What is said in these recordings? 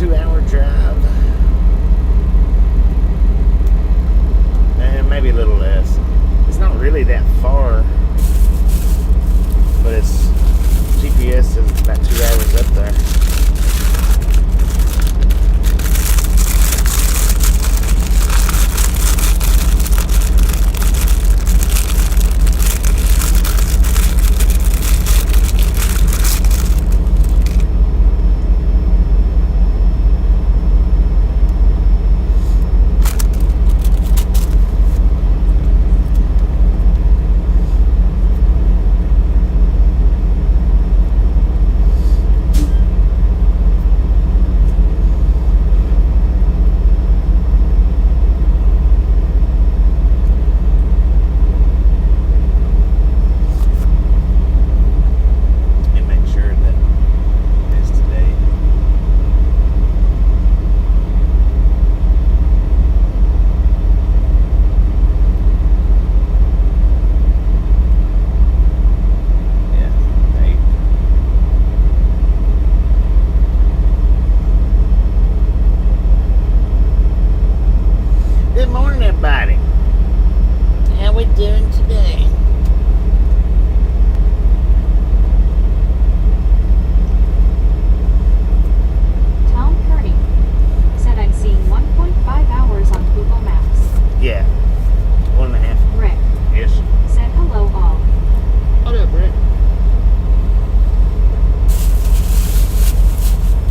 2-hour drive. And maybe a little less. It's not really that far. But it's GPS says about 2 hours up there.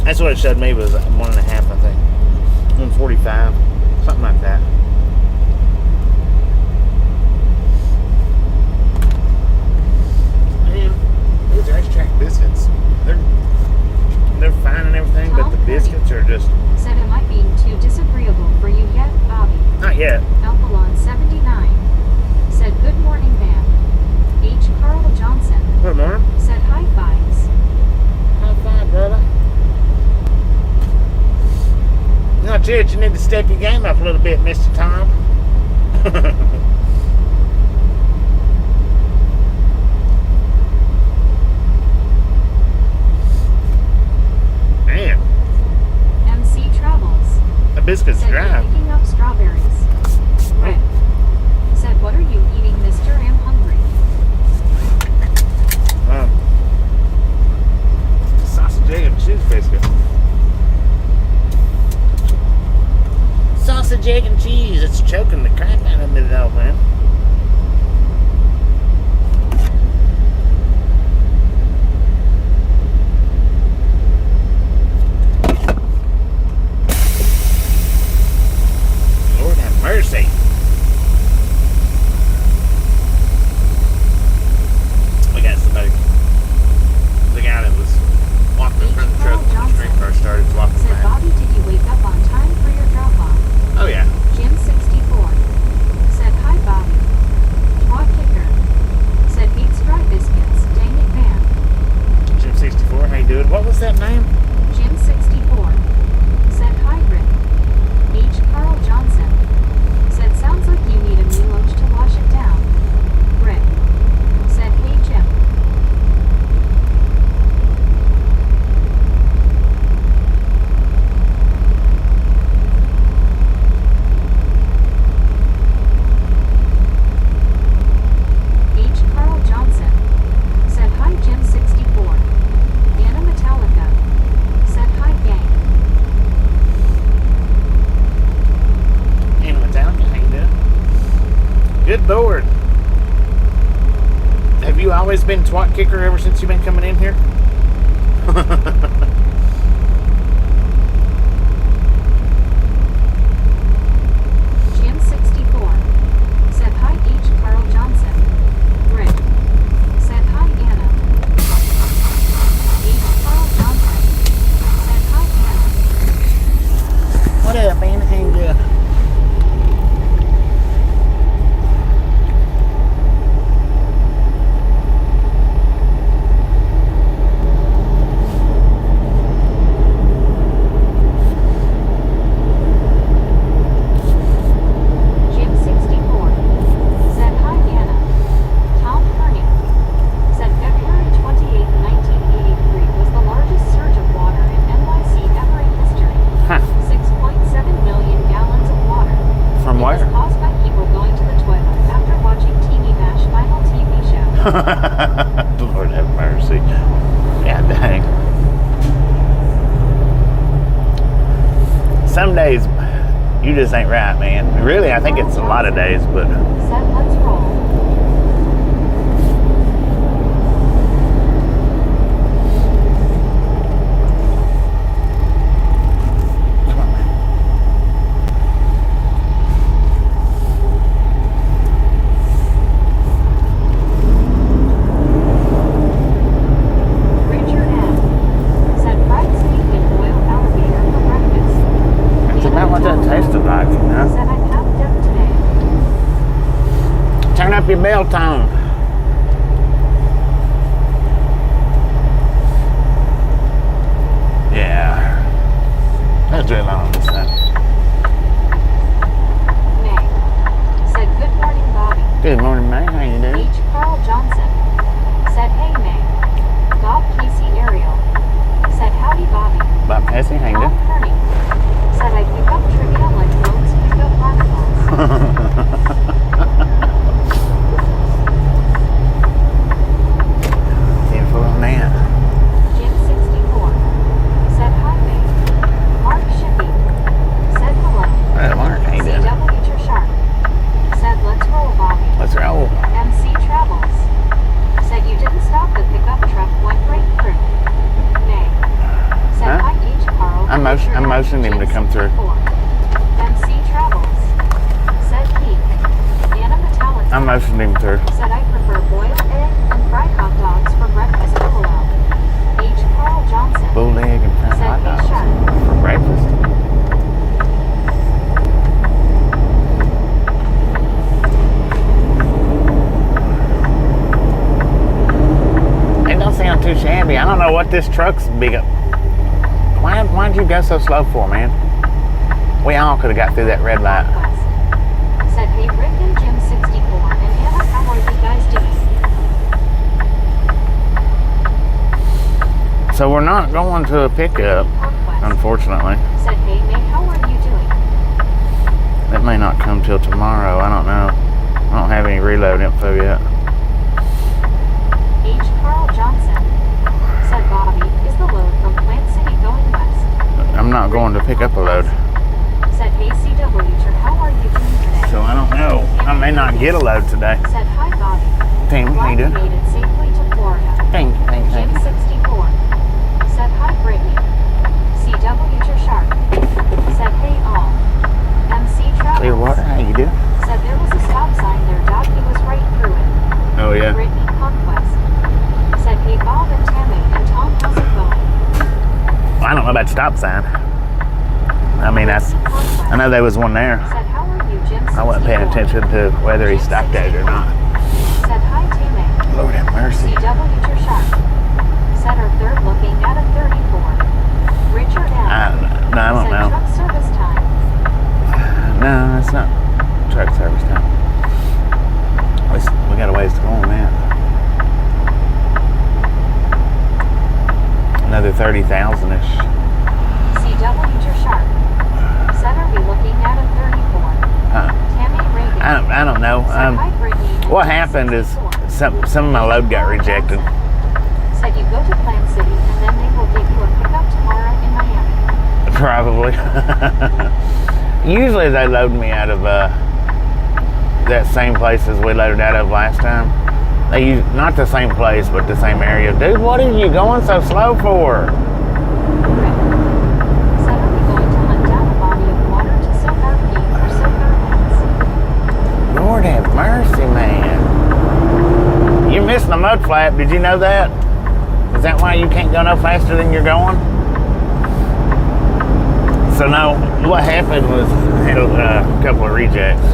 That's what it showed me, was 1.5, I think. 145, something like that. Man, those racetrack biscuits, they're fine and everything, but the biscuits are just... Said, am I being too disagreeable for you yet, Bobby? Not yet. Alphalon 79. Said, good morning, ma'am. H. Carl Johnson. Good morning. Said, high fives. High five, brother. No, Jared, you need to step your game up a little bit, Mr. Tom. Man. MC Travels. The biscuits said, dry. You're picking up strawberries. Red. Said, what are you eating, Mr. I'm hungry. Sausage, egg, and cheese biscuit. Sausage, egg, and cheese. It's choking the crap out of me, though, man. Lord have mercy. We got somebody. The guy that was walking in front of the truck when the street first started was walking said, back. Bobby, did you wake up on time for your drop-off? Oh, yeah. Jim 64. Said, hi, Bobby. Quad kicker. Said, eats dry biscuits. Dang it, man. Jim 64, how you doing? What was that name? Jim 64. Said, hi, Rick. H. Carl Johnson. Said, sounds like you need a Miloch to wash it down. Rick. Said, hey, Jim. Good Lord. Have you always been twat kicker ever since you've been coming in here? Jim 64. Said, hi, H. Carl Johnson. Rick. Said, hi, Anna. H. Carl Johnson. Said, hi, Anna. What up, Anna? How you doing? Lord have mercy. God dang. Some days you just ain't right, man. Really, I think it's a lot of days, but Said let's roll. come on, man. Richard M. said fried steak and boiled alligator for breakfast. That's about what that tasted like, you know? Said I packed up today. Turn up your bell tone. Yeah. That's really long on this side. May said good morning, Bobby. Good morning, man. How you doing? H. Carl Johnson said hey, May. Bob Casey Ariel said howdy, Bobby. Bob Casey, how you Tom doing? Kearney said I pick up trivia like boats pick up barnacles. Beautiful on that. Jim 64 said hi, May. Mark Shippey said hello. Mark, how you doing? CW Sharp said let's roll, Bobby. Let's roll. MC Travels said you didn't stop the pickup truck, went right through. May said Huh? hi, H. Carl. I'm motioning him to come through. MC Travels said Pete. Anna Metallica I'm motioning him through. said I prefer boiled egg and fried hot dogs for breakfast. Buffalo. H. Carl Johnson Bull egg and fried said hot hey, dogs Sharp. for breakfast. It don't sound too shabby. I don't know what this truck's big up. Why'd you go so slow for, man? We all could have got through that red light. West said hey, Rick and Jim 64 and Anna, how are you guys doing? So we're not going to a pickup, Conquest unfortunately. said hey, May, how are you doing? It may not come till tomorrow. I don't know. I don't have any reload info yet. H. Carl Johnson said Bobby, is the load from Plant City going west? I'm not going to pick up a load. Said hey, CW, how are you doing today? So I don't know. I may not get a load today. Said hi, Bobby. Team, how you Glad you doing? made it safely to Florida. Thank you. Jim 64 said hi, Brittany. CW Sharp said hey, all. MC Travels Clearwater, how you doing? said there was a stop sign there, Doc. He was right through it. Oh yeah. Brittany Conquest said hey, Bob and Tammy and Tom, how's it going? I don't know about stop sign. I mean, I know there was one there. Said how are you, Jim 64 I wasn't paying attention to whether he stopped at it or not. Said hi, Tammy. Lord have mercy. CW Sharp said our third looking at a 34. Richard M. I don't said know. truck service time. No, it's not truck service time. We got a ways to go on that. Another 30,000-ish. CW Sharp said are we looking at a 34? Tammy Reagan I don't know. said hi, Brittany. and What Jim happened is 64. some of my load got rejected. Said you go to Plant City and then they will give you a pickup tomorrow in Miami. Probably. Usually they load me out of that same place as we loaded out of last time. They use not the same place, but the same area. Dude, what are you going so slow for? Rick said are we going to hunt down a body of water to soak our feet or soak our heads? Lord have mercy, man. You're missing the mud flap. Did you know that? Is that why you can't go no faster than you're going? So no, what happened was I had a couple of rejects.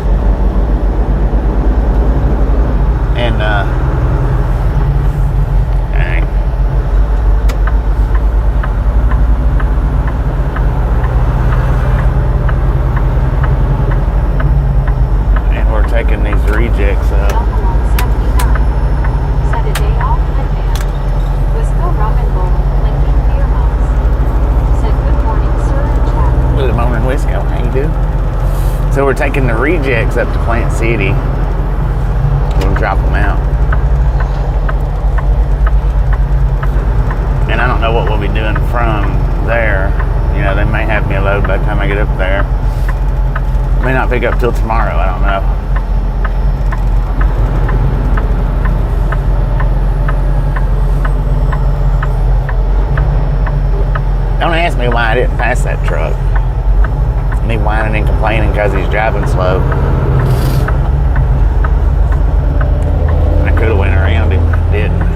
And dang. And we're taking these rejects up. Alcohol 79 said a day off lit band was still rum and roll, linking beer mugs. Said good morning, sir and chat. Good morning, Wisco. How you doing? So we're taking the rejects up to Plant City. We'll drop them out. And I don't know what we'll be doing from there. You know, they may have me a load by the time I get up there. May not pick up till tomorrow, I don't know. Don't ask me why I didn't pass that truck. Me whining and complaining because he's driving slow. I could have went around him, didn't.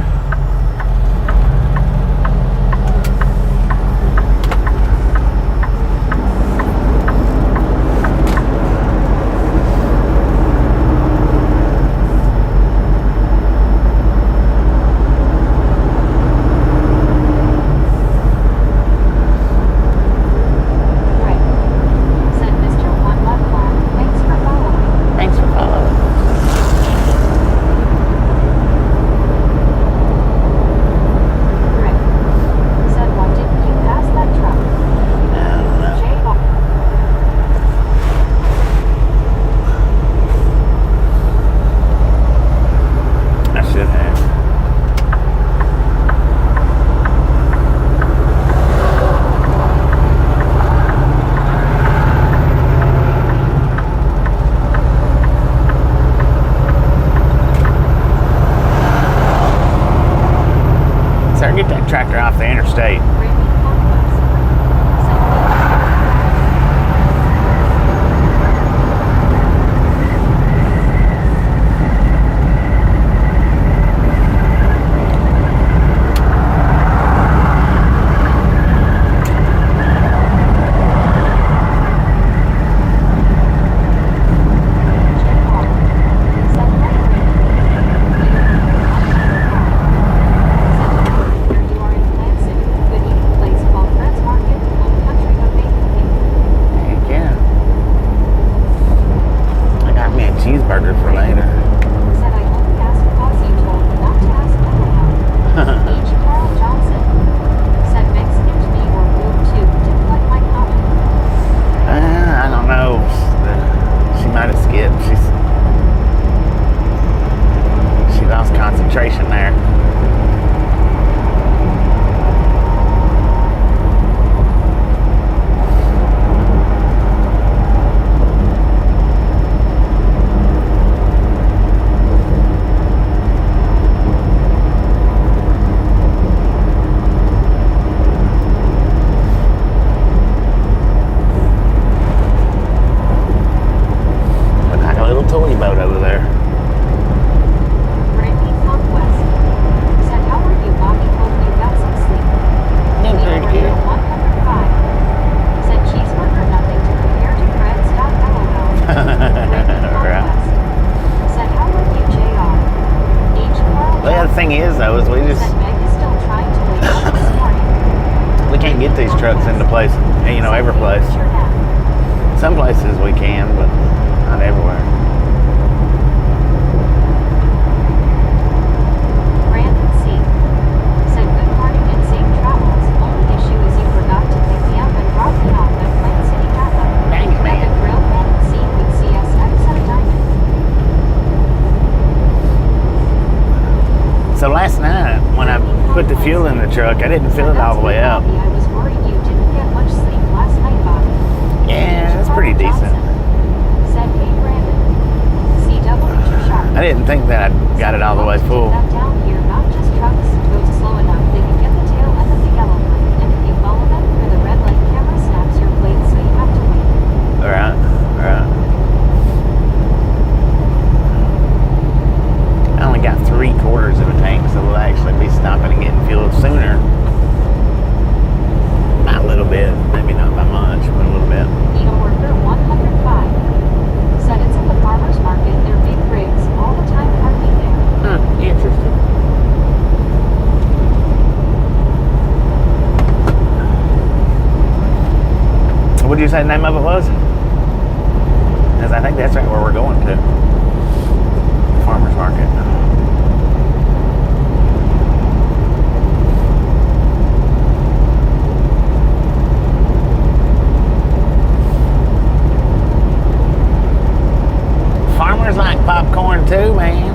Get that tractor off the interstate. We can't get these trucks into place, you know, every place. Some places we can, but not everywhere. Brandon C. said good morning and safe travels. Only issue is you forgot to pick me up and drop me off at Plant City Napa. Thanks, man. At the grill Brandon C with CSX at a diamond. So last night, when I put the fuel in the truck, I didn't fill it all the way up. I was worried you didn't get much sleep last night, Bobby. Yeah, it's pretty decent. Said, hey, Brandon. CW sharp. I didn't think that I got it all the way full. That down here, not just trucks, goes slow enough. They can get the tail end of the yellow line, and if you follow them through the red light, camera snaps your plate, so you have to wait. All right. I only got 3/4 of a tank, so we'll actually be stopping and getting fuel sooner. Not a little bit, maybe not by much, but a little bit. Needle Worker 105 said it's at the farmer's market. They're big rigs all the time parking there. Interesting. What did you say the name of it was? Because I think that's right where we're going to. Farmer's market. Farmers like popcorn too, man.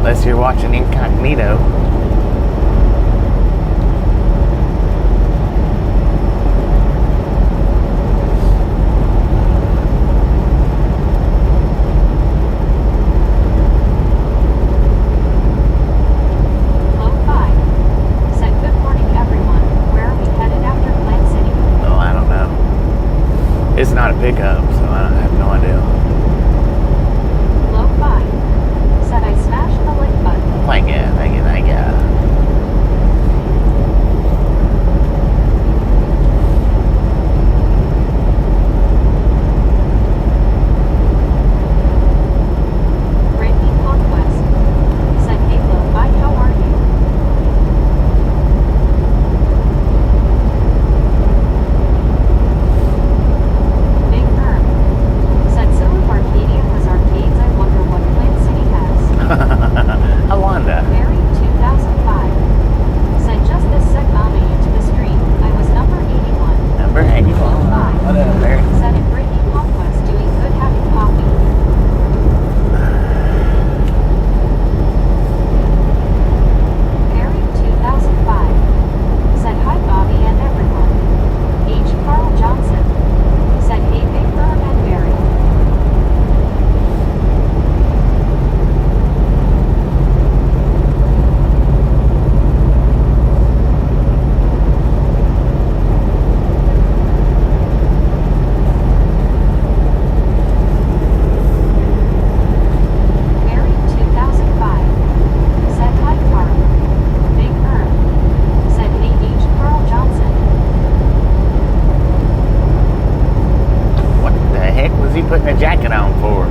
Unless you're watching incognito. Low 5 said, "Good morning, everyone. Where are we headed after Plant City?" Oh, I don't know. It's not a pickup, so I have no idea. Low 5 said, "I smashed the like button." Thank you, thank you, thank you. Brittany Conquest said, "Hey, Low 5, how are you?" Big Erm said, "So if Arcadia has arcades, I wonder what Plant City has." I wonder. Mary 2005 said, "Just this sec mommy into the street. I was number 81. Number 81. What up, there? Said it Brittany Conquest doing good having coffee. Mary 2005 said, "Hi Bobby and everyone." H. Carl Johnson said, "Hey Big Bird and Barry." Mary 2005 said, "Hi Carl." Big Erm said, "Hey H. Carl Johnson." What the heck was he putting a jacket on for?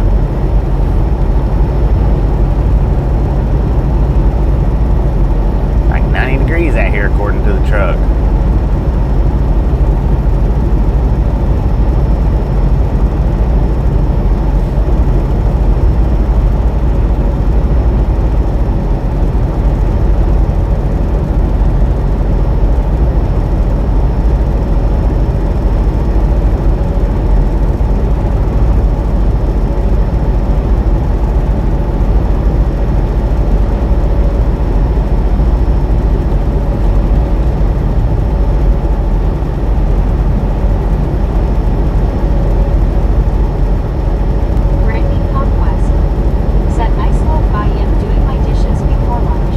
Like 90 degrees out here, according to the truck. Brittany Conquest said, "Nice low I am doing my dishes before lunch."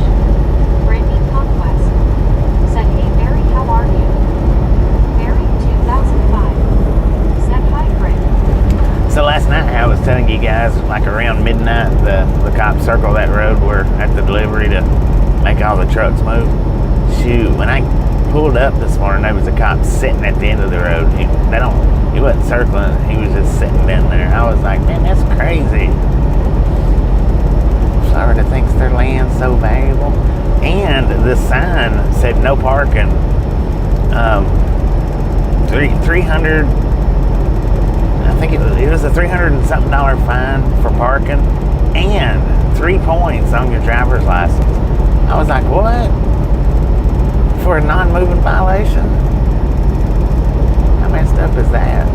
Brittany Conquest said, "Hey Mary, how are you?" Mary 2005 said, "Hi Britt." So last night I was telling you guys, like around midnight, the cops circle that road where at the delivery to make all the trucks move. Shoot, when I pulled up this morning, there was a cop sitting at the end of the road. He wasn't circling, he was just sitting down there. I was like, man, that's crazy. Florida thinks their land's so valuable. And the sign said no parking. 300, I think it was a $300 and something fine for parking and 3 points on your driver's license. I was like, what? For a non-moving violation? How messed up is that?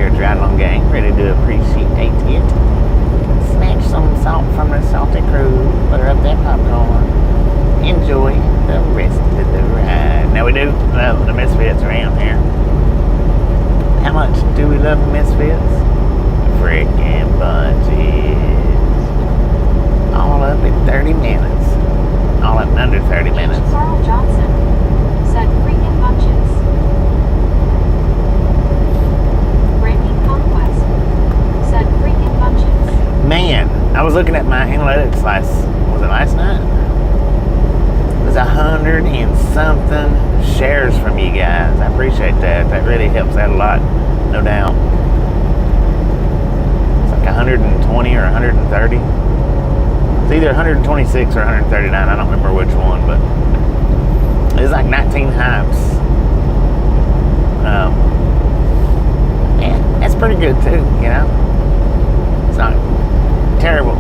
here at Dry Long Gang, ready to appreciate it. Snatch some salt from the salty crew, butter up that popcorn, enjoy the rest of the ride. Now we do love the Misfits around here. How much do we love the Misfits? Frickin' bunches. All up in 30 minutes. All up in under 30 minutes. Carl Johnson said freaking bunches. Brittany Conquest said freaking bunches. Man, I was looking at my analytics last night? It was 100 and something shares from you guys. I appreciate that. That really helps out a lot, no doubt. It's like 120 or 130. It's either 126 or 139. I don't remember which one, but it was like 19 hypes. Yeah, that's pretty good too, you know? It's not terrible.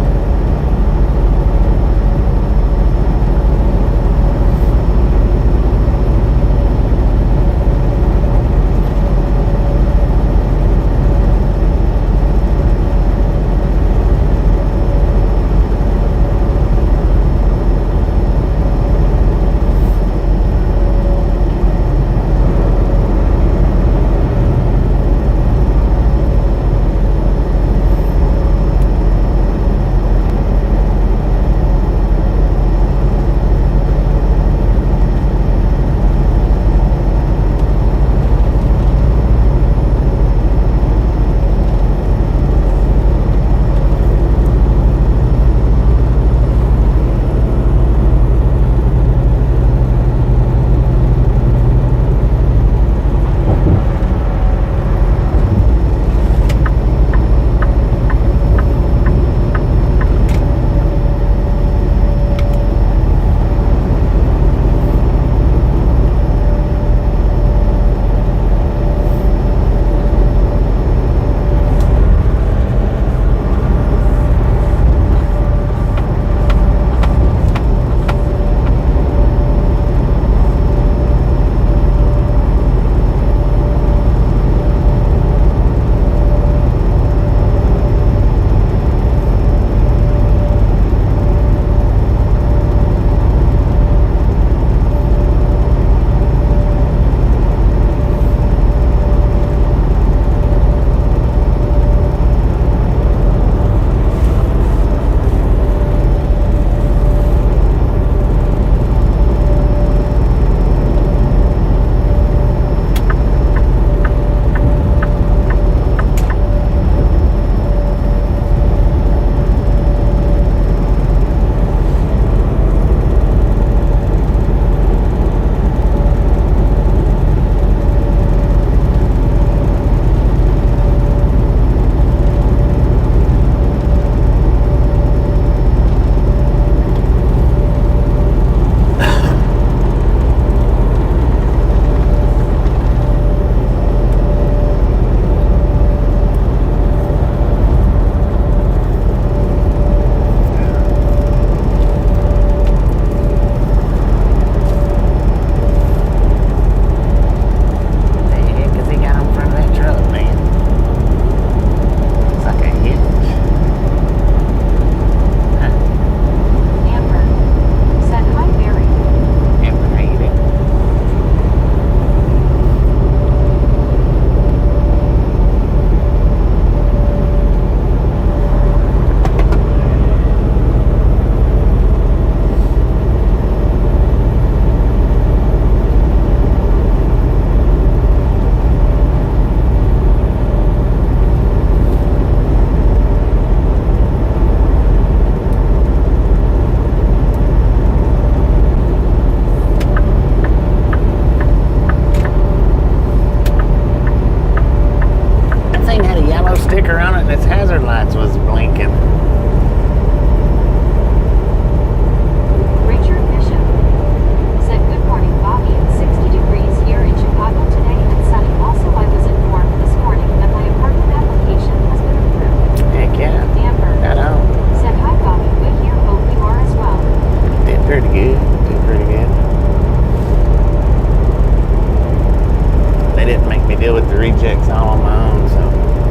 deal with the rejects all on my own, so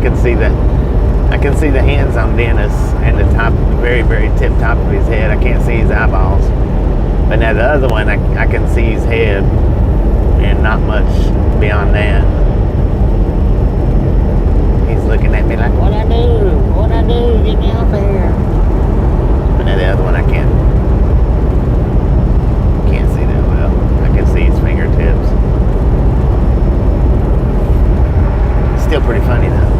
can see the hands on Dennis and the top, the very, very tip top of his head. I can't see his eyeballs. But now the other one, I can see his head, and not much beyond that. He's looking at me like, "What I do? What I do? Get me off of here!" But now the other one, I can't see that well. I can see his fingertips. Still pretty funny though.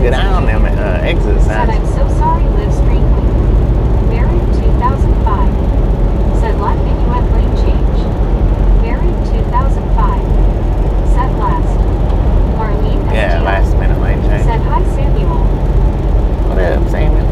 good eye on them exit Said, signs. I'm so sorry, live strangely. Married 2005. Said, last minuet lane change. Married 2005. Said, last. Marlene Yeah, SGL. last minute lane change. Said, hi, Samuel. What up, Samuel?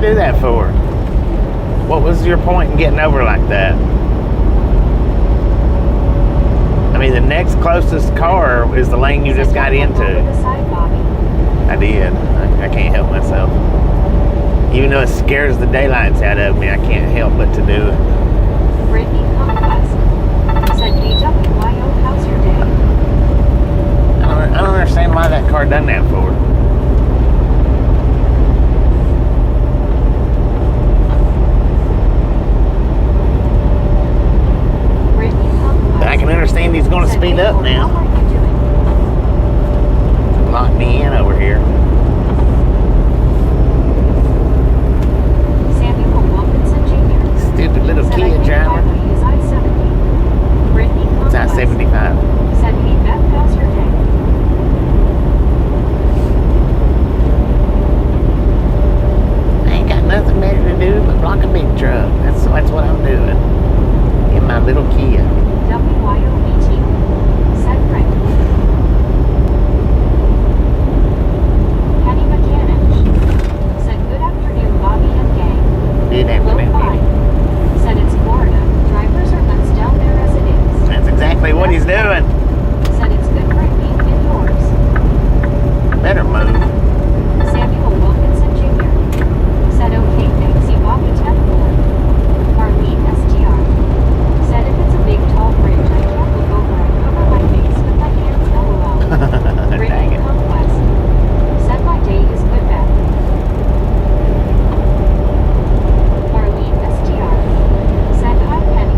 do that for? What was your point in getting over like that? I mean, the next closest car is the lane you just got into. I did. I can't help myself. Even though it scares the daylights out of me, I can't help but to do it. Brittany Conquest said, AWYO, how's your day? I don't understand why that car done that for. Brittany Conquest. But I can understand he's going to said, speed up How now. are you doing? Lock me in over here. Samuel Wilkinson Jr. Stupid little said, I kid think driver. Highway is I-70. Brittany It's Conquest I-75. said, hey Beth, how's your day? I ain't got nothing better to do but block a big truck. That's what I'm doing. In my little Kia. WYOBT said Frank. Kenny Mechanic said, good afternoon, Bobby and gang. Good Low afternoon. five said, it's Florida. Drivers are nuts down there as it is. That's exactly what he's doing. Said it's good Brittany and yours. Better move. Samuel Wilkinson Jr. said, okay, thanks, you Bobby 10-4. Marlene STR said, if it's a big tall bridge, I can't look over. I cover my face with my hands, LOL. Dang Brittany it. Conquest said, my day is good, Beth. Marlene STR said, hi, Penny.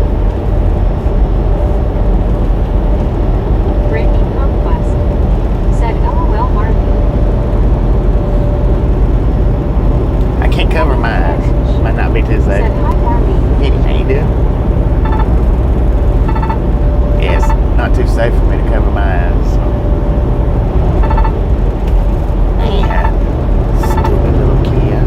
Brittany Conquest said, LOL, Marlene. I can't cover my eyes. Might not be too safe. Said, hi, Marlene. Hey, how you doing? Yeah, it's not too safe for me to cover my eyes. So. Yeah. Stupid little Kia.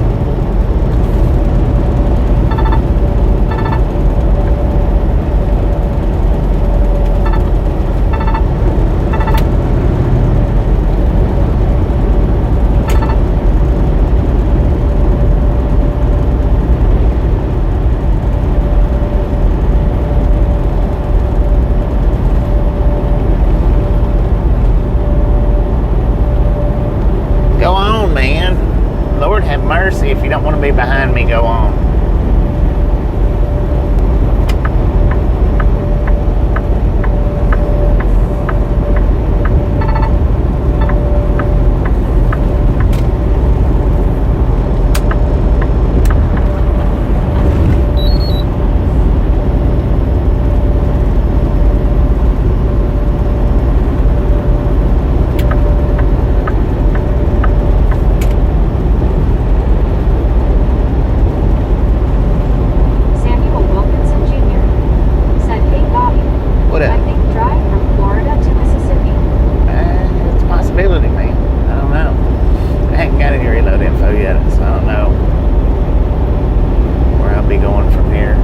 Go on, man. Lord have mercy. If you don't want to be behind me, go on. Samuel Wilkinson Jr. said, hey, Bobby. What I up? think drive from Florida to Mississippi. It's a possibility, man. I don't know. I haven't got any reload info yet, so I don't know where I'll be going from here.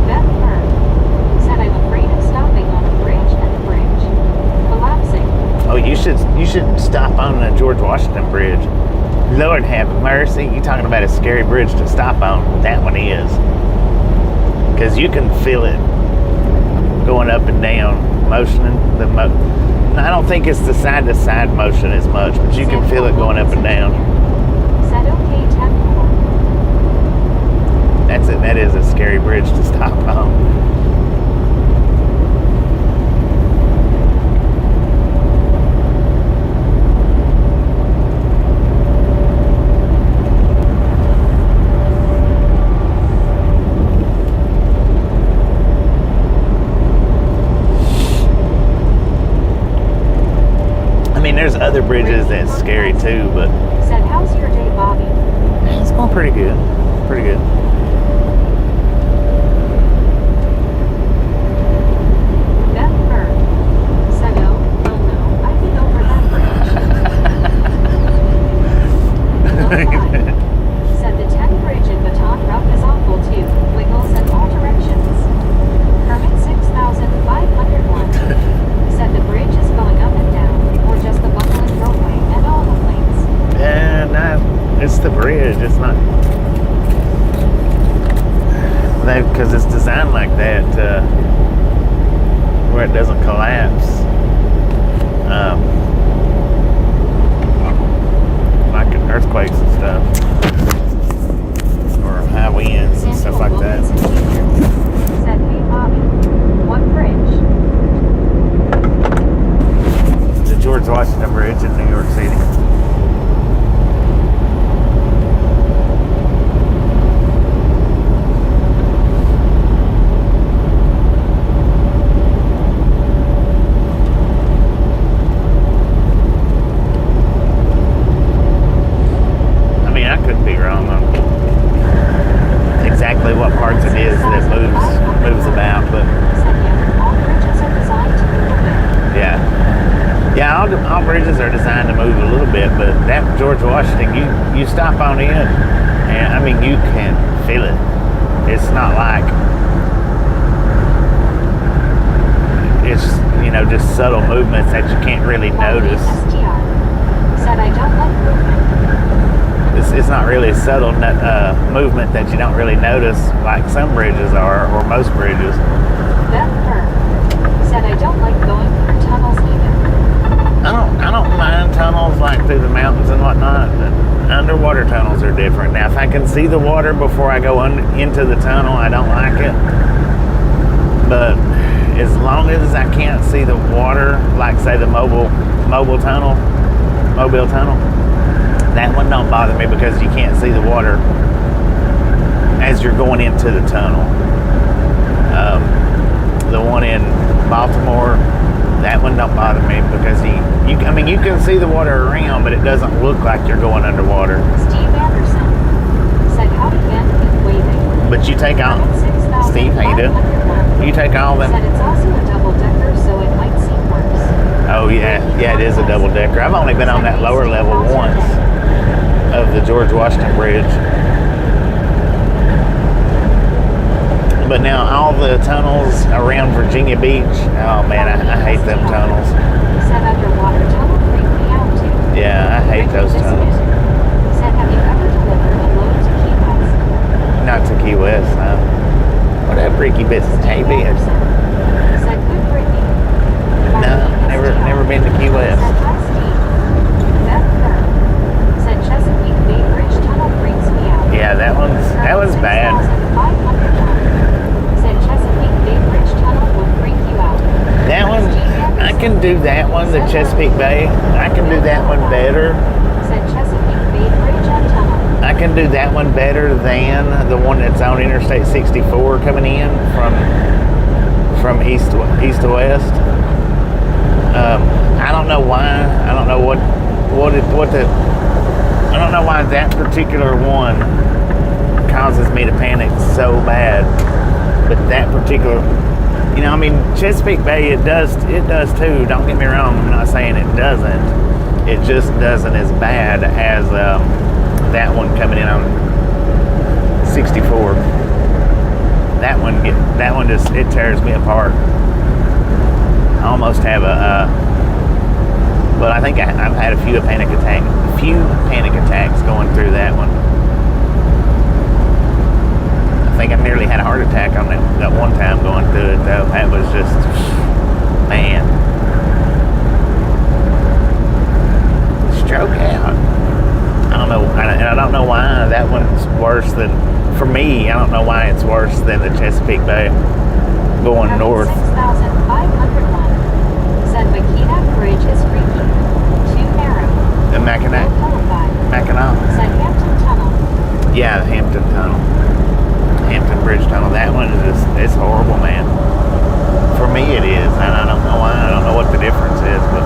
Beth Burr said, I'm afraid of stopping on a bridge and the bridge collapsing. Oh, you should stop on the George Washington Bridge. Lord have mercy. You talking about a scary bridge to stop on? That one is. Because you can feel it going up and down, motioning. I don't think it's the side-to-side motion as much, but you can feel it going up and down. Said, okay, 10-4. That's it. That is a scary bridge to stop on. I mean, there's other bridges that's scary too, but Said, how's your day, Bobby? it's going pretty good. Pretty good. Beth Burr said, oh, well, no, I've been over that bridge. Low five said, the 10 bridge in Baton Rouge is awful too. where it doesn't collapse. Like earthquakes and stuff. Or high winds and stuff like that. Said, hey Bobby, what bridge? The George Washington Bridge in New York City. What parts it is that moves about, but all bridges are designed to move a little bit, but that George Washington, you stop on in, and I mean you can feel it. It's not like it's just subtle movements that you can't really notice. Said I don't like movement. It's not really a subtle movement that you don't really notice like some bridges are, or most bridges. Beth Kerr said I don't like going through tunnels either. I don't mind tunnels like through the mountains and whatnot, but underwater tunnels are different. Now if I can see the water before I go into the tunnel, I don't like it. But as long as I can't see the water, like say the Mobile tunnel, that one don't bother me because you can't see the water as you're going into the tunnel. The one in Baltimore, that one don't bother me because you can see the water around, but it doesn't look like you're going underwater. Steve Anderson said, howdy Ben, keep waving. But you take all, Steve, how you doing? You take all them. Said it's also a double decker, so it might seem worse. Oh yeah, it is a double decker. I've only been on that lower level once of the George Washington Bridge. But now all the tunnels around Virginia Beach, oh man, I hate them tunnels. Said underwater tunnel freak me out too. Yeah, I hate those tunnels. Said have you ever delivered a load to Key West? Not to Key West, no. What up, Ricky Business? How you been? Said good Brittany. No, never been to Key West. Said hi Steve. Beth Kerr said Chesapeake Bay Bridge tunnel freaks me out. Yeah, that one's bad. 6,500 said Chesapeake Bay Bridge tunnel will freak you out. That one, I can do that one, the Chesapeake Bay. I can do that one better. Said Chesapeake Bay Bridge and tunnel. I can do that one better than the one that's on Interstate 64 coming in from east to west. I don't know why. I don't know what I don't know why that particular one causes me to panic so bad. But that particular, Chesapeake Bay, it does too. Don't get me wrong. I'm not saying it doesn't. It just doesn't as bad as that one coming in on 64. That one just, it tears me apart. I almost have I think I've had a few panic attacks going through that one. I think I nearly had a heart attack on that one time going through it though. That was just, man. Stroke out. I don't know, and I don't know why that one's worse than, for me, I don't know why it's worse than the Chesapeake Bay going north. 6,501 said Mackinac Bridge is freaky. Too narrow. The Mackinac? Mackinac? Said Hampton Tunnel. Yeah, the Hampton Tunnel. Hampton Bridge Tunnel. That one is just, it's horrible, man. For me it is, and I don't know why. I don't know what the difference is, but.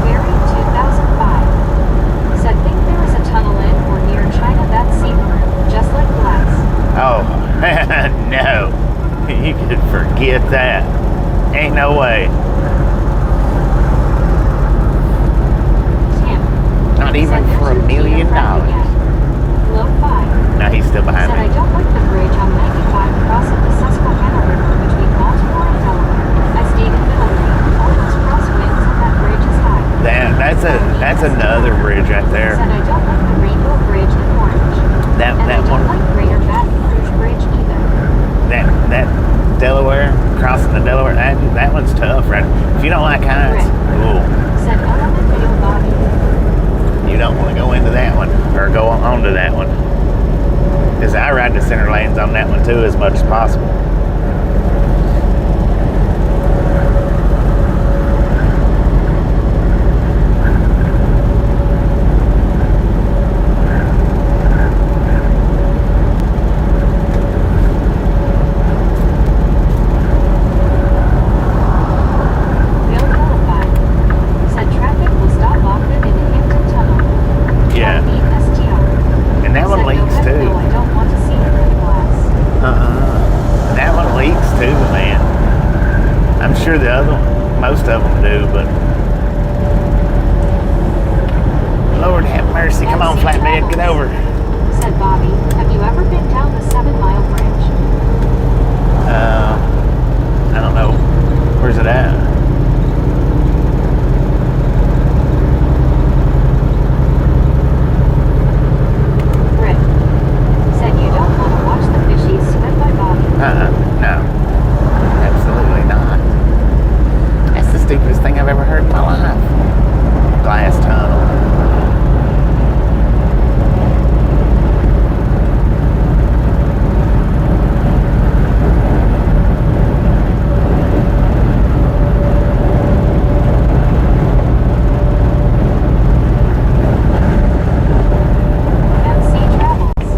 Barry 2005 said think there is a tunnel in or near China that's see-through, just like glass. Oh, no. You could forget that. Ain't no way. Tim. Not even for $1 million. Low 5. No, he's still behind said me. I don't like the bridge on 95 crossing the Susquehanna River between Baltimore and Delaware. I stayed in Middle Lane, almost crosswinds, and that bridge is high. That's another bridge right there. Said I don't like the Rainbow Bridge in Orange. That I don't one. like Greater Baton Rouge Bridge either. That that Delaware, crossing the Delaware, that one's tough, right? If you don't like heights, Said LMFAO Bobby. you don't want to go into that one or go on to that one. Because I ride the center lanes on that one too as much as possible. Sure the other one, most of them do, but Lord have mercy. Come on, flatbed, get over. Said Bobby. Have you ever been down the 7 Mile Bridge? I don't know. Where's it at? Rick said you don't want to watch the fishies swim by Bobby. No. Absolutely not. That's the stupidest thing I've ever heard in my life. Glass tunnel. MC Travels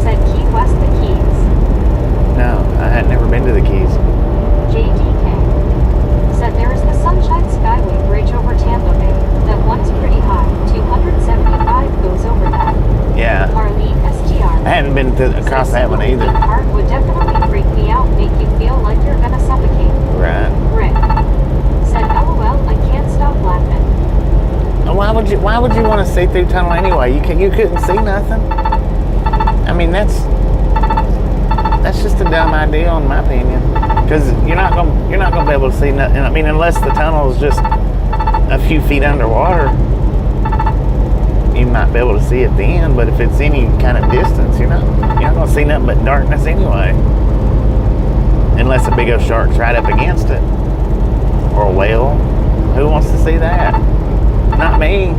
said Key West the Keys. No, I had never been to the Keys. JDK said there is the Sunshine Skyway Bridge over Tampa Bay. That one is pretty high. 275 goes over that. Yeah. Marlene SGR. I hadn't been across that one either. Part would definitely freak me out, make you feel like you're gonna suffocate. Right. Rick said, LOL, I can't stop laughing. Why would you want to see through tunnel anyway? You couldn't see nothing. I mean, that's just a dumb idea in my opinion. Because you're not gonna be able to see nothing. I mean, unless the tunnel is just a few feet underwater, you might be able to see it then. But if it's any kind of distance, you're not gonna see nothing but darkness anyway. Unless a big old shark's right up against it, or a whale. Who wants to see that? Not me.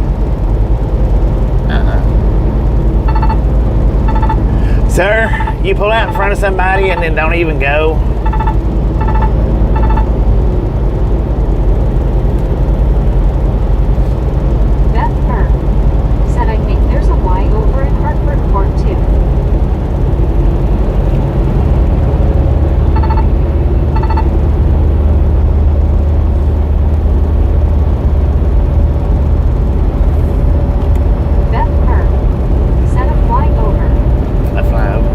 Sir, you pull out in front of somebody and then don't even go. Beth Byrne said, I think there's a Y over in Hartford Court too. Beth Byrne said a flyover. A flyover.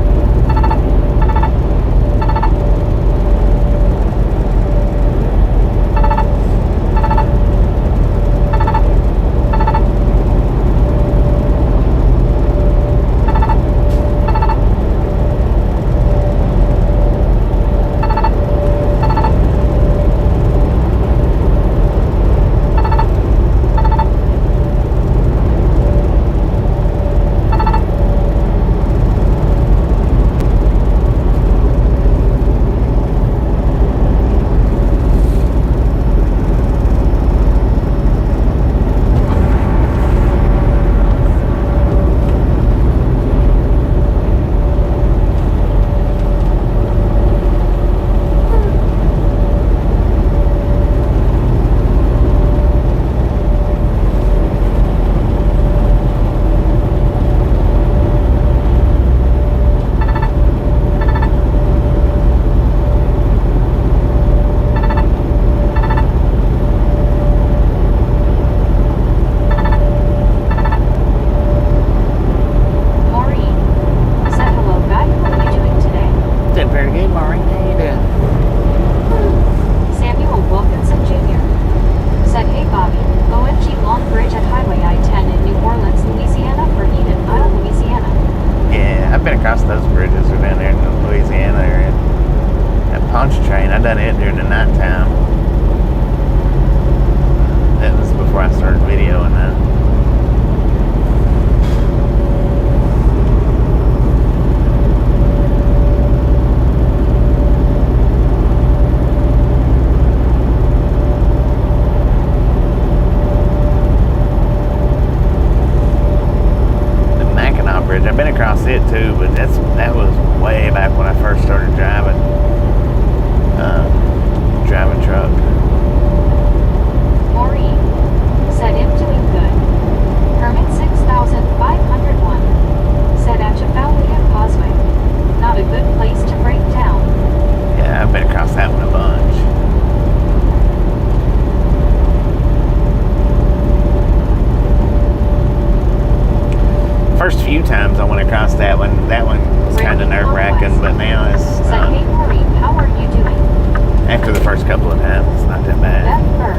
first couple of times. It's not that bad. Beth Berg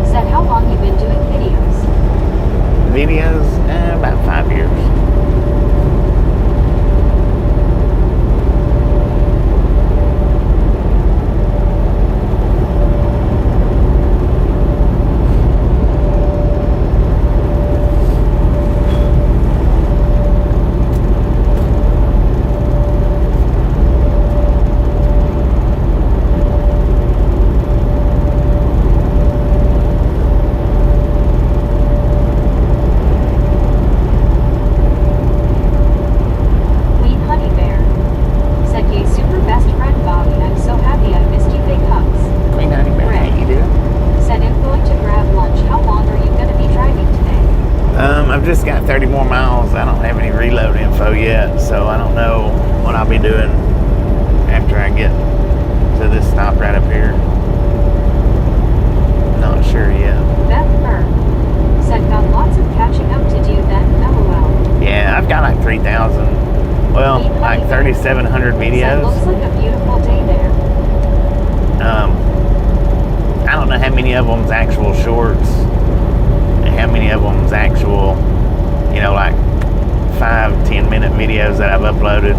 said, how long you been doing videos? Videos, about 5 years. Just got 30 more miles. I don't have any reload info yet, so I don't know what I'll be doing after I get to this stop right up here. Not sure yet. Beth Berg said, got lots of catching up to do then, LOL. Yeah, I've got like 3,000, well, like 3,700 videos. Said, looks like a beautiful day there. I don't know how many of them's actual shorts and how many of them's actual, you know, like 5-10 minute videos that I've uploaded.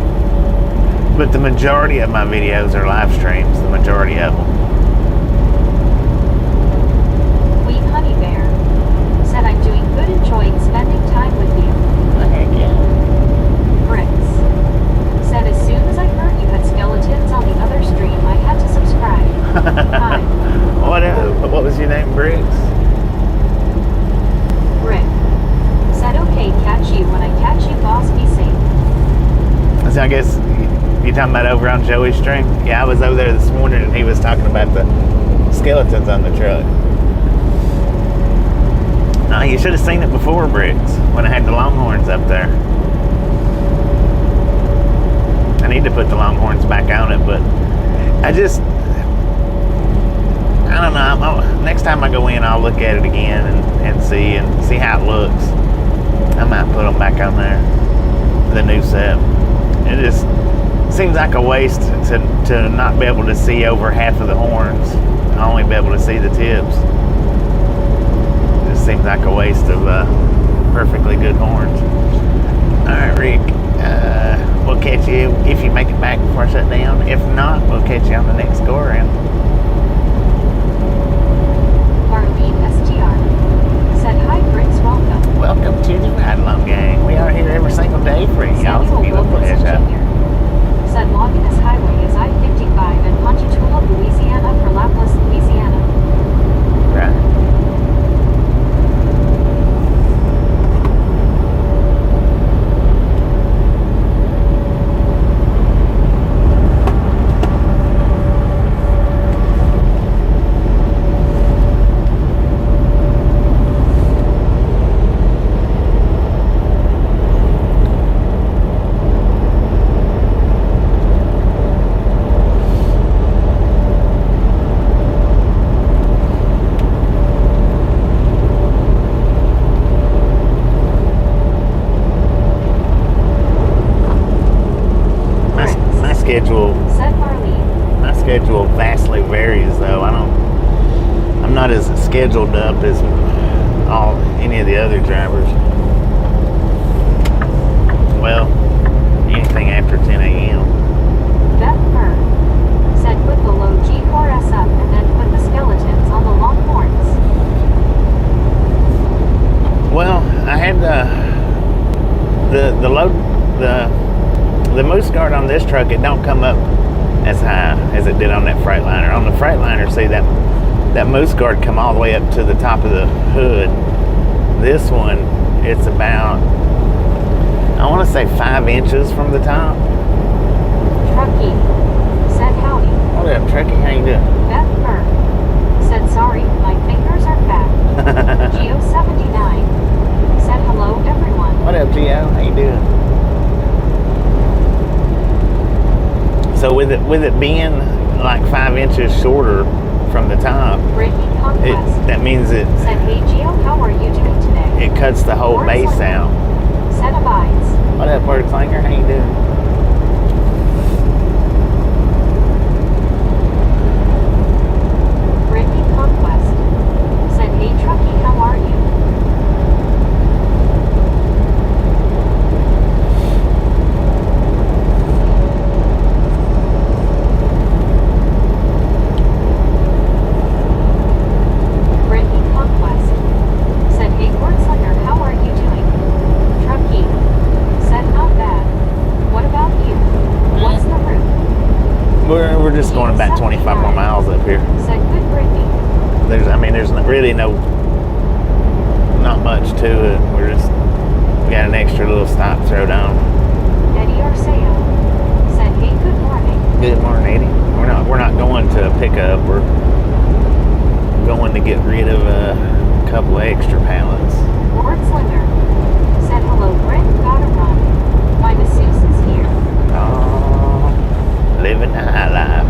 But the majority of my videos are live streams, the majority of them. Queen Honey Bear said, I'm doing good, enjoying spending time with you. Heck yeah. Bricks said, as soon as I heard you had skeletons on the other stream, I had to subscribe. Hi. What was your name, Briggs? Brick said, okay, catch you when I catch you, boss, be safe. So I guess you're talking about over on Joey's stream? Yeah, I was over there this morning and he was talking about the skeletons on the truck. No, you should have seen it before, Briggs, when I had the Longhorns up there. I need to put the Longhorns back on it, but I don't know. Next time I go in, I'll look at it again and see how it looks. I might put them back on there, the new set. It just seems like a waste to not be able to see over half of the horns. I only be able to see the tips. It just seems like a waste of perfectly good horns. All right, Rick. We'll catch you if you make it back before I shut down. If not, we'll catch you on the next go around. Said, hi, Briggs, welcome. Welcome to the Ride Along Gang. We are here every single day for y'all to be with pleasure. Said, logging this highway is I-55 in Ponchatoula, Louisiana for Laplace, Louisiana. Right. My schedule vastly varies, though. I'm not as scheduled up as any of the other drivers. Well, anything after 10 a.m. Beth Burr said, put the low G4S up and then put the skeletons on the Longhorns. Well, I had the moose guard on this truck. It don't come up as high as it did on that Freightliner. On the Freightliner, see that moose guard come all the way up to the top of the hood. This one, it's about, I want to say 5 inches from the top. Truckee said, howdy. What up, Truckee? How you doing? Beth Burr said, sorry, my fingers are fat. Geo79 said, hello, everyone. What up, Geo? How you doing? So with it being like 5 inches shorter from the top, that means it said, hey Gio, how are you doing today? It cuts the whole base out. Set of eyes. What up, Bird Slinger? How you doing? We're just going about 25 more miles up here. Said good Brittany. There's really not much to it. We got an extra little stop thrown on. Eddie Arceo said, hey, good morning. Good morning, Eddie. We're not going to pick up. We're going to get rid of a couple of extra pallets. Ward Slinger said, hello, Britt, gotta run. My masseuse is here. Oh, living the high life.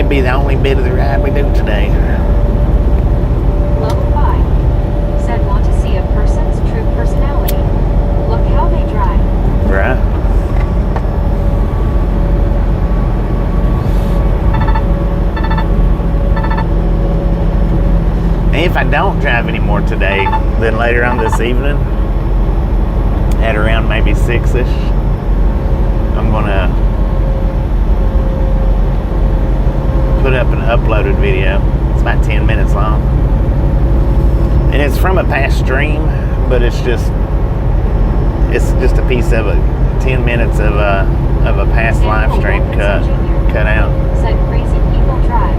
Be the only bit of the ride we do today. Level 5 said, want to see a person's true personality. Look how they drive. Right. And if I don't drive anymore today, then later on this evening, at around maybe 6-ish, I'm gonna put up an uploaded video. It's about 10 minutes long, and it's from a past stream, but it's just a piece of 10 minutes of a past live stream cut out. Said crazy people drive.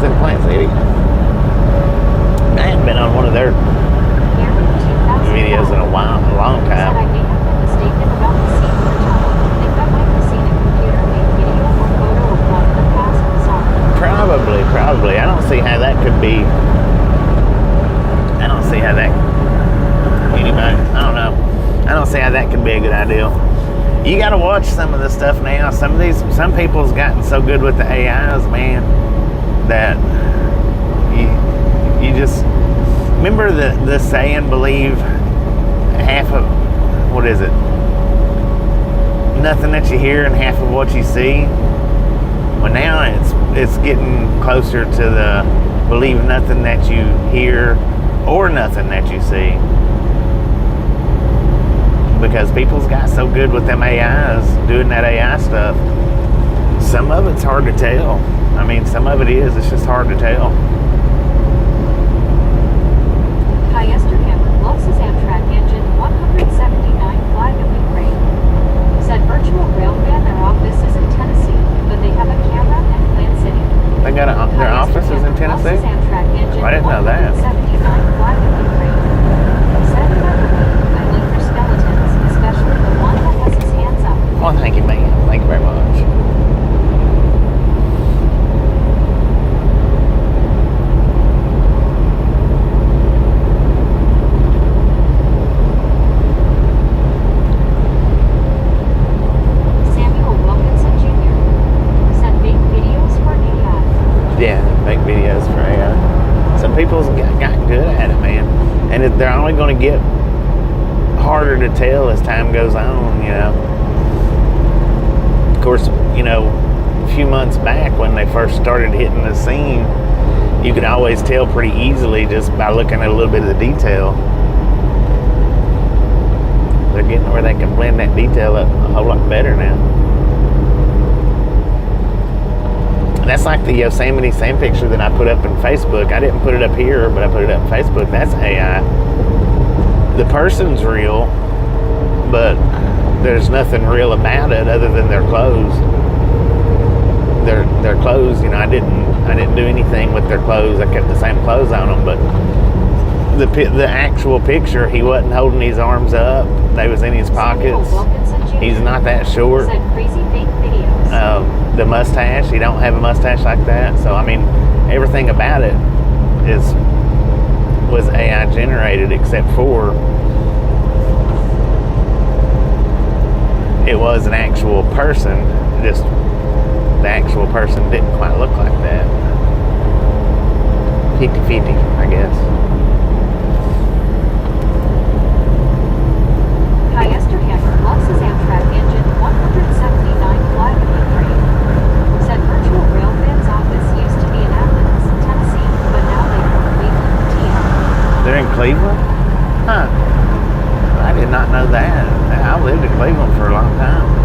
in Plant City. I haven't been on one of their videos in a while, a long Said I time. may have been mistaken about the scene for time. Think that might be Scenic computer made video or photo of one of the passing sorry. Probably. I don't see how that could be. I don't see how that. Anybody? I don't know. I don't see how that could be a good idea. You got to watch some of this stuff now. Some people's gotten so good with the AIs, man, that you just remember the saying, believe half of, what is it? Nothing that you hear and half of what you see. Well, now it's getting closer to the believe nothing that you hear or nothing that you see. Because people's got so good with them AIs, doing that AI stuff. Some of it's hard to tell. I mean, some of it is. It's just hard to tell. Hammer loves his Amtrak engine 179 flag of Ukraine. Said virtual railvan, their office is in Tennessee, but they have a camera at Plant City. They got their offices in Tennessee? I didn't know that. 179 flag of Ukraine. Said I like their skeletons, especially the one that has his hands up. Well, thank you, man. Thank you very much. People's got good at it, man, and they're only going to get harder to tell as time goes on, you know. Of course, you know, a few months back when they first started hitting the scene, you could always tell pretty easily just by looking at a little bit of the detail. They're getting where they can blend that detail up a whole lot better now. That's like the Yosemite sand picture that I put up in Facebook. I didn't put it up here, but I put it up in Facebook. That's AI. The person's real, but there's nothing real about it other than their clothes. Their clothes, you know, I didn't do anything with their clothes. I kept the same clothes on them, but the actual picture, he wasn't holding his arms up. They was in his pockets. He's not that short. The mustache, he don't have a mustache like that. So I mean, everything about it was AI generated, except for it was an actual person. Just the actual person didn't quite look like that. 50-50, I guess. Hammer loves his Amtrak engine 179 flag of Ukraine. Said virtual railvan's office used to be in Athens, Tennessee, but now they are in Cleveland, PA. They're in Cleveland? Huh. I did not know that. I lived in Cleveland for a long time.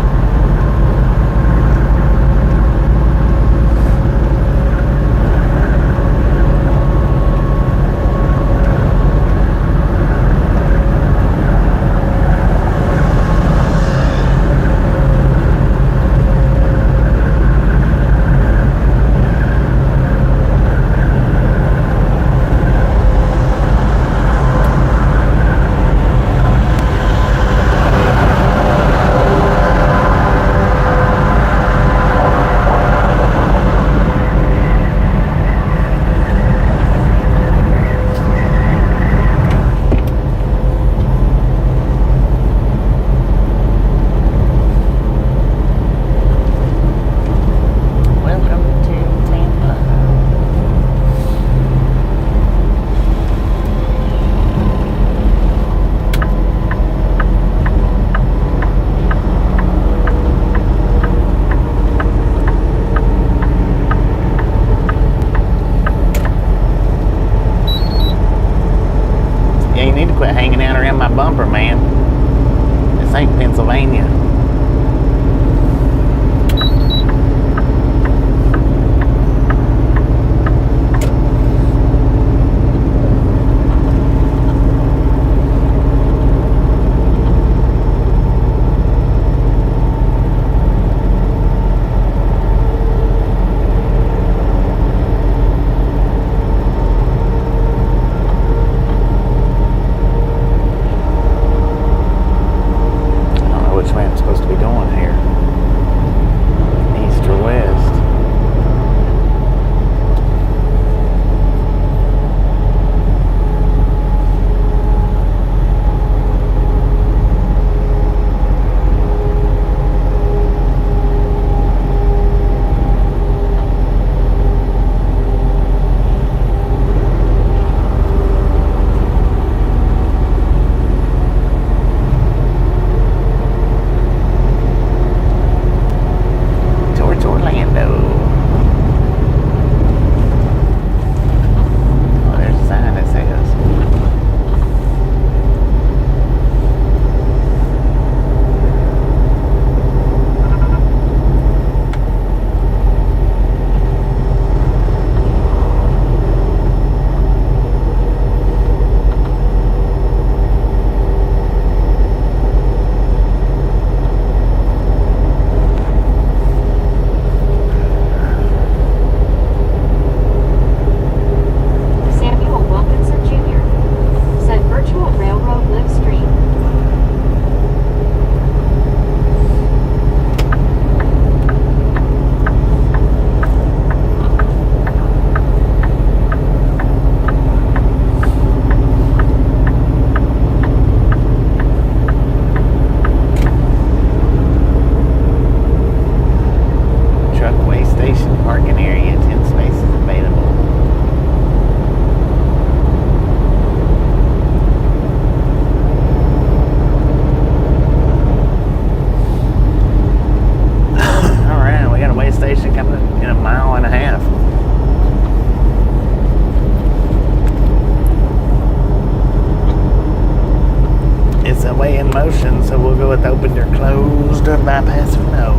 with open or closed, bypass or no.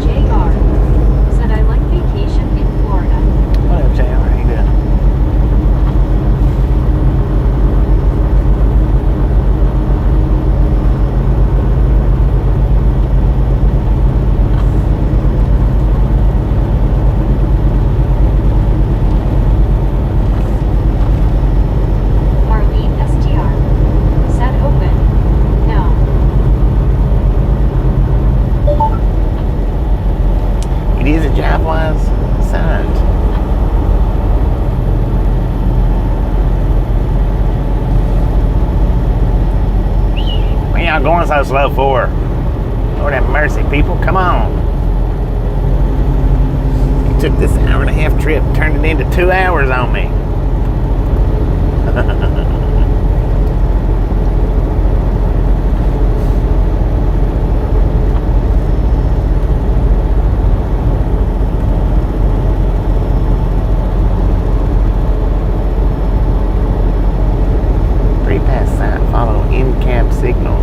JR said I like vacation in Florida. What up, JR? How you doing? Marlene STR said open. No. It is a job-wise sound. What y'all going so slow for? Lord have mercy, people. Come on. You took this hour-and-a-half trip, turned it into 2 hours on me. Pre-pass sign, follow in-cab signals.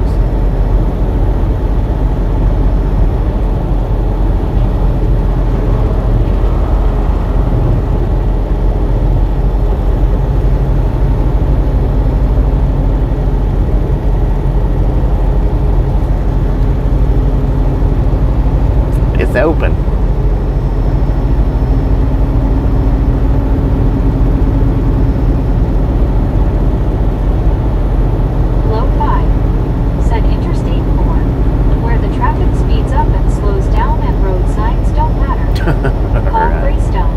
It's open. Low 5 said Interstate 4, where the traffic speeds up and slows down and road signs don't matter. Paul Alright. Greystone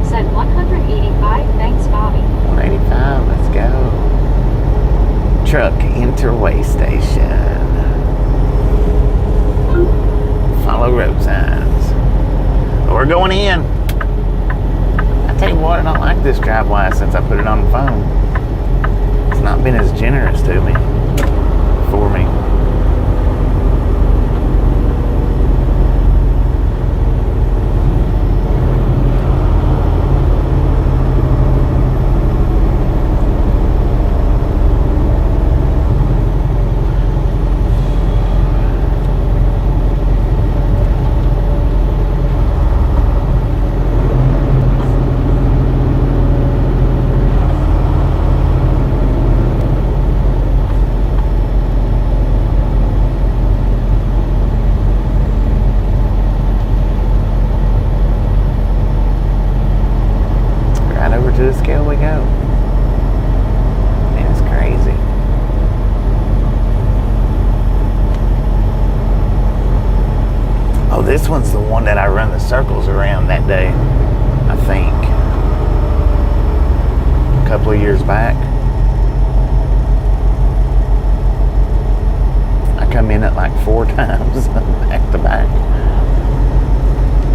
said 185. Thanks, Bobby. 185, let's go. Truck interway station. Follow road signs. We're going in. I tell you what, I don't like this driveway since I put it on the phone. It's not been as generous to me. For me. Right over to the scale we go. Man, it's crazy. Oh, this one's the one that I run the circles around that day, I think. A couple of years back. I come in at like 4 times back to back.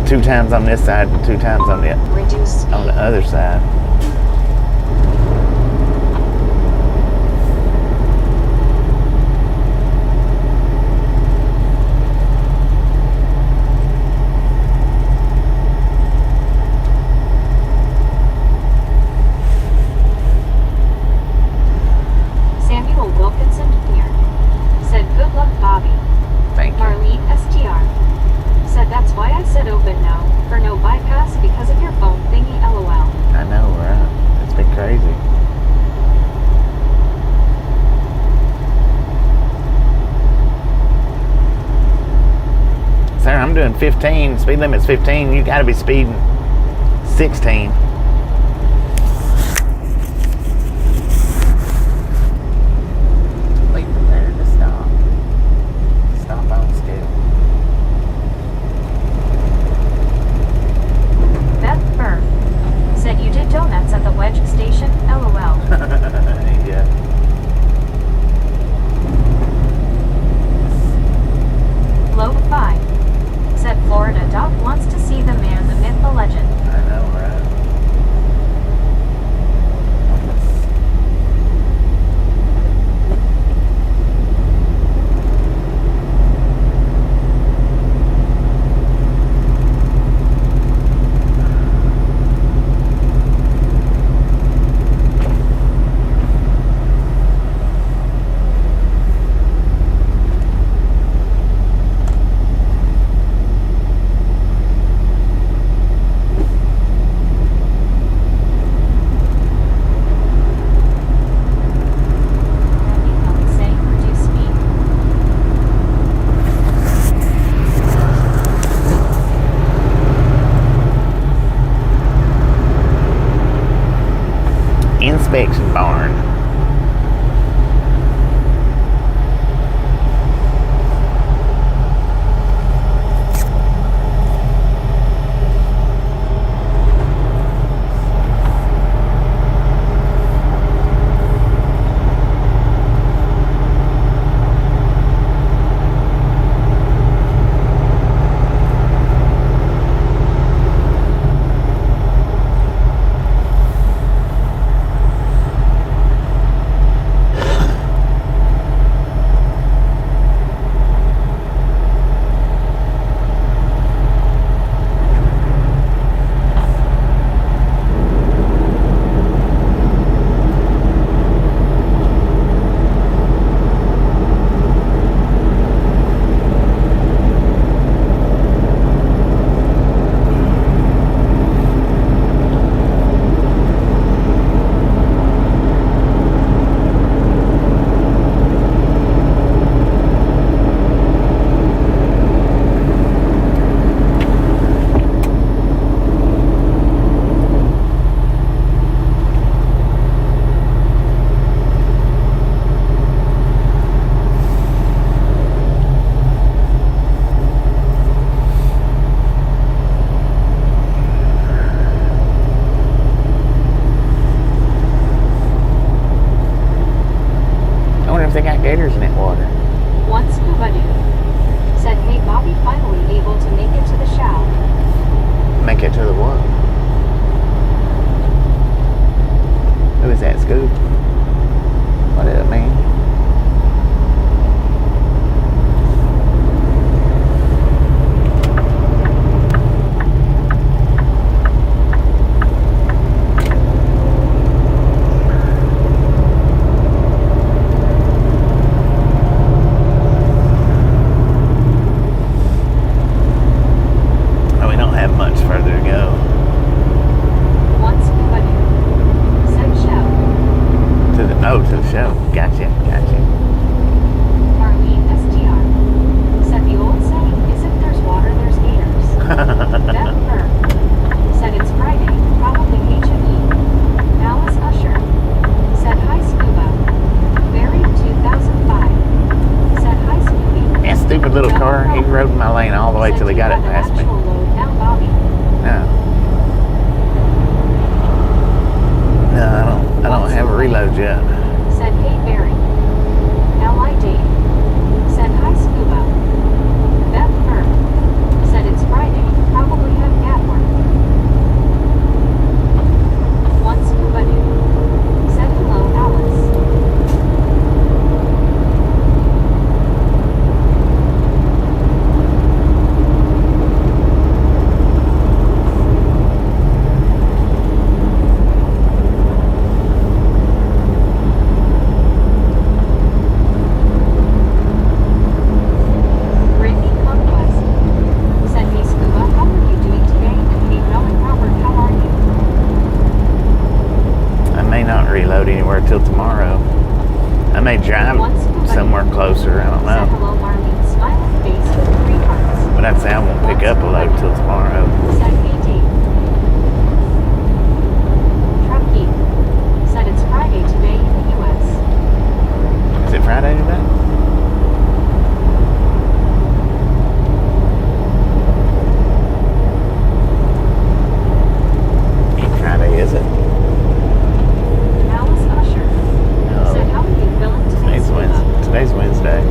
2 times on this side and 2 times on the other side. Samuel Wilkinson Jr. said good luck, Bobby. Thank you. Marlene STR said that's why I said open now, for no bypass because of your phone thingy, LOL. I know, right? It's been crazy. Sir, I'm doing 15. Speed limit's 15. You gotta be speeding 16. Be prepared to stop. Stop on scale. Beth Burr said you did donuts at the Wedge station, LOL. Yeah. Low 5 said Florida Doc wants to see the man, the myth, the legend. I know, right? inspection barn. They got gators in that water. One scuba dude said, hey, Bobby finally able to make it to the show. Make it to the what? Who is that, Scoob? What did it mean? Little car, he rode in my lane all the way till he got it past me. No, I don't have a reload yet. Said, hey Barry. L.I.D. Said, hi Scuba. Beth Burr. Said, it's Friday. Probably have cat work. One Scuba dude. Said, hello Alice. Till tomorrow. I may drive somewhere closer, I don't know. Hello, Marlene, smiling face with 3 hearts. But I'd say I won't pick up a load till tomorrow. Said PT. Truckee. Said it's Friday today in the U.S. Is it Friday today? Ain't Friday, is it? Today's Wednesday.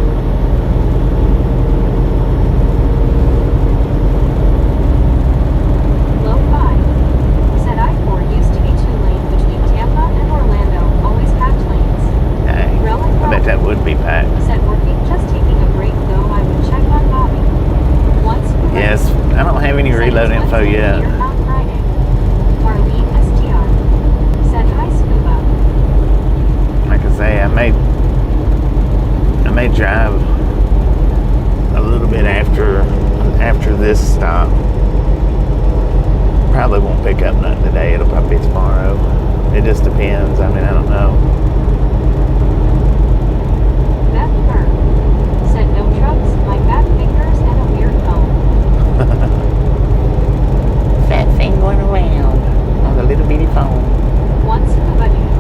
Low 5. Said I-4 used to be 2-lane between Tampa and Orlando, always packed lanes. Hey, I bet that would be packed. Said working, just taking a break though, I would check on Bobby. Once yes, I don't have any reload info yet. Friday. Marlene STR. Said hi Scuba. Like I say, I may drive a little bit after this stop. Probably won't pick up nothing today. It'll probably be tomorrow. It just depends. I mean, I don't know. Beth Burr said no trucks, my fat fingers, and a weird phone. Fat thing going around on the little bitty phone. One scuba dude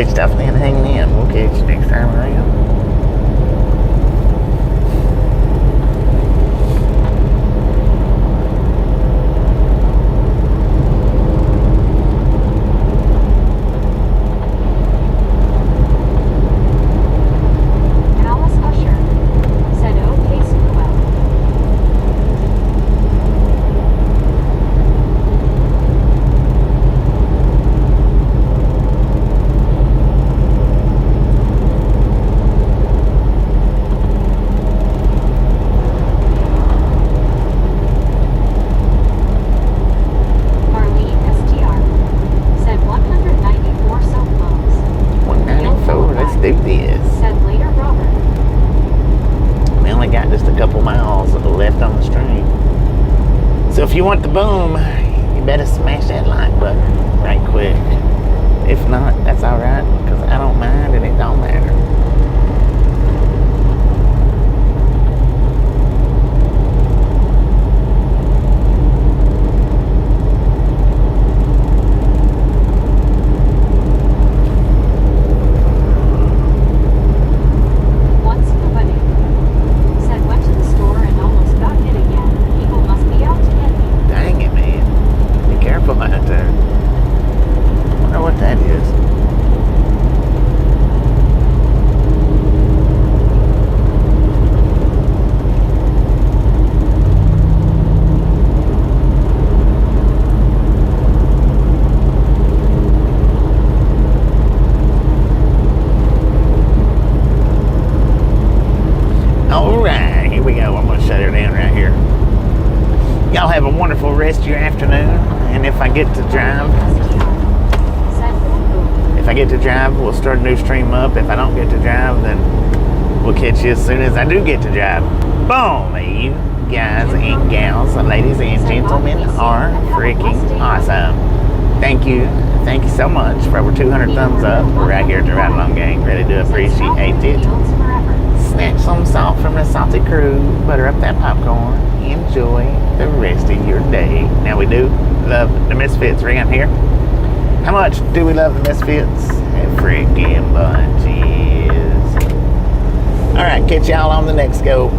Appreciate you stopping in and hanging in. We'll catch you next time around. Alice Usher said, "Okay, Squirrel." Marlene STR said 194 soap loads. 194, let's do this. Said later Robert. We only got just a couple miles left on the stream. So if you want the boom, you better smash that like button right quick. If not, that's alright, because I don't mind and it don't matter. Once in the wedding. Said went to the store and almost got hit again. People must be out to get me. Dang it, man. Be careful out there. I wonder what that is. Alright, here we go. I'm going to shut her down right here. Y'all have a wonderful rest of your afternoon. And if I get to drive, Said boom boom. if I get to drive, we'll start a new stream up. If I don't get to drive, then we'll catch you as soon as I do get to drive. Boom! You guys and gals, ladies and gentlemen are freaking awesome. Thank you. Thank you so much for over 200 thumbs up. We're right here at the Ride Along Gang. Really do appreciate it. Snatch some salt from the salty crew. Butter up that popcorn. Enjoy the rest of your day. Now we do love the Misfits around here. How much do we love the Misfits? A freaking bunches. Alright, catch y'all on the next go.